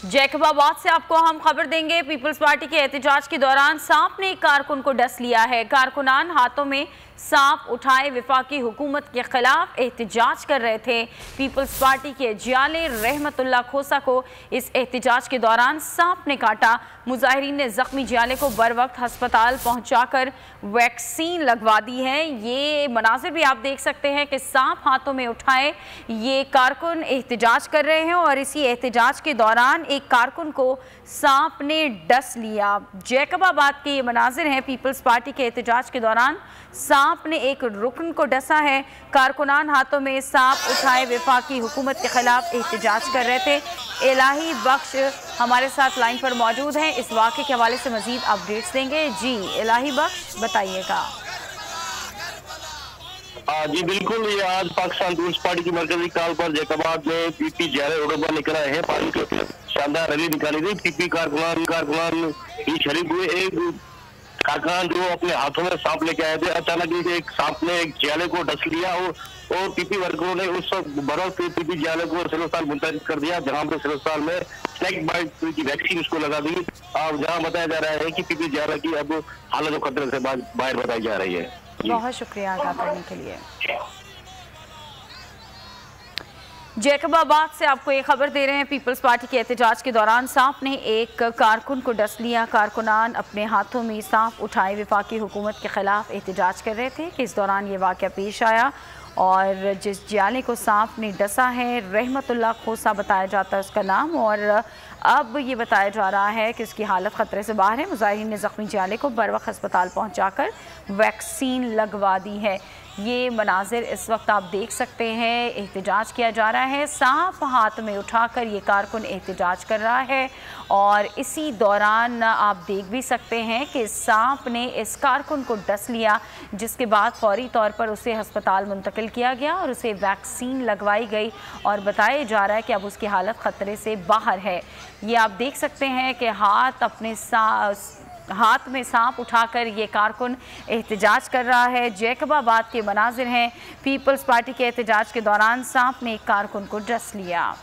जैकबाबाद से आपको हम खबर देंगे। पीपल्स पार्टी के एहतजाज के दौरान सांप ने एक कारकुन को डस लिया है। कारकुनान हाथों में सांप उठाए वफाकी हुकूमत के खिलाफ एहतजाज कर रहे थे। पीपल्स पार्टी के जियाले रहमतुल्लाह खोसा को इस एहतजाज के दौरान सांप ने काटा। मुजाहिरीन ने जख्मी जियाले को बर वक्त हस्पताल पहुंचाकर वैक्सीन लगवा दी है। ये मनाजिर भी आप देख सकते हैं कि सांप हाथों में उठाए ये कारकुन एहतजाज कर रहे हैं और इसी एहतजाज के दौरान एक कारकुन को सांप ने डस लिया। जैकबाबाद के ये मनाजिर हैं। पीपल्स पार्टी के एहतजाज के दौरान सांप ने एक रुकन को डसा है। कारकुनान हाथों में सांप उठाए वफाकी हुकूमत के खिलाफ एहतजाज कर रहे थे। इलाही बख्श हमारे साथ लाइन पर मौजूद हैं, इस वाक़े के हवाले से मजीद अपडेट्स देंगे। जी इलाही बख्श बताइएगा। जी बिल्कुल, ये आज पाकिस्तान पीपल्स पार्टी की मरकजी कॉल पर जैकबाबाद में पीपी जियाले रोड पर निकल आए हैं। पार्टी की शानदार रैली निकाली गई। पीपी कारकुनान ही शरीक हुए। एक कारकुनान जो अपने हाथों में सांप लेके आए थे, अचानक एक सांप ने एक जियाले को डस लिया और पीपी वर्करों ने उस वक्त पीपी जियाले को सिविल अस्पताल मुंतकिल कर दिया, जहां पर सिविल अस्पताल में स्नेक बाइट की वैक्सीन उसको लगा दी। जहां बताया जा रहा है कि पीपी जियाले की अब हालत खतरे से बाहर बताई जा रही है। बहुत शुक्रिया आगाह करने के लिए। जैकबाबाद से आपको ये खबर दे रहे हैं। पीपल्स पार्टी के एहतजाज के दौरान सांप ने एक कारकुन को डस लिया। कारकुनान अपने हाथों में सांप उठाए वफाकी हुकूमत के खिलाफ एहतजाज कर रहे थे कि इस दौरान ये वाक़या पेश आया और जिस जियाले को सांप ने डसा है रहमतुल्लाह खोसा बताया जाता है उसका नाम, और अब ये बताया जा रहा है कि उसकी हालत ख़तरे से बाहर है। मुजाहिरीन ने ज़ख्मी जियाले को बर वक्त हस्पताल पहुँचाकर वैक्सीन लगवा दी है। ये मनाजिर इस वक्त आप देख सकते हैं, एहतजाज किया जा रहा है। सांप हाथ में उठाकर ये कारकुन एहतजाज कर रहा है और इसी दौरान आप देख भी सकते हैं कि सांप ने इस कारकुन को डस लिया, जिसके बाद फौरी तौर पर उसे हस्पताल मुंतकिल किया गया और उसे वैक्सीन लगवाई गई और बताया जा रहा है कि अब उसकी हालत ख़तरे से बाहर है। ये आप देख सकते हैं कि हाथ में सांप उठाकर ये कारकुन एहतजाज कर रहा है। जैकबाबाद के मनाजिर हैं। पीपल्स पार्टी के एहतजाज के दौरान सांप ने एक कारकुन को डस लिया।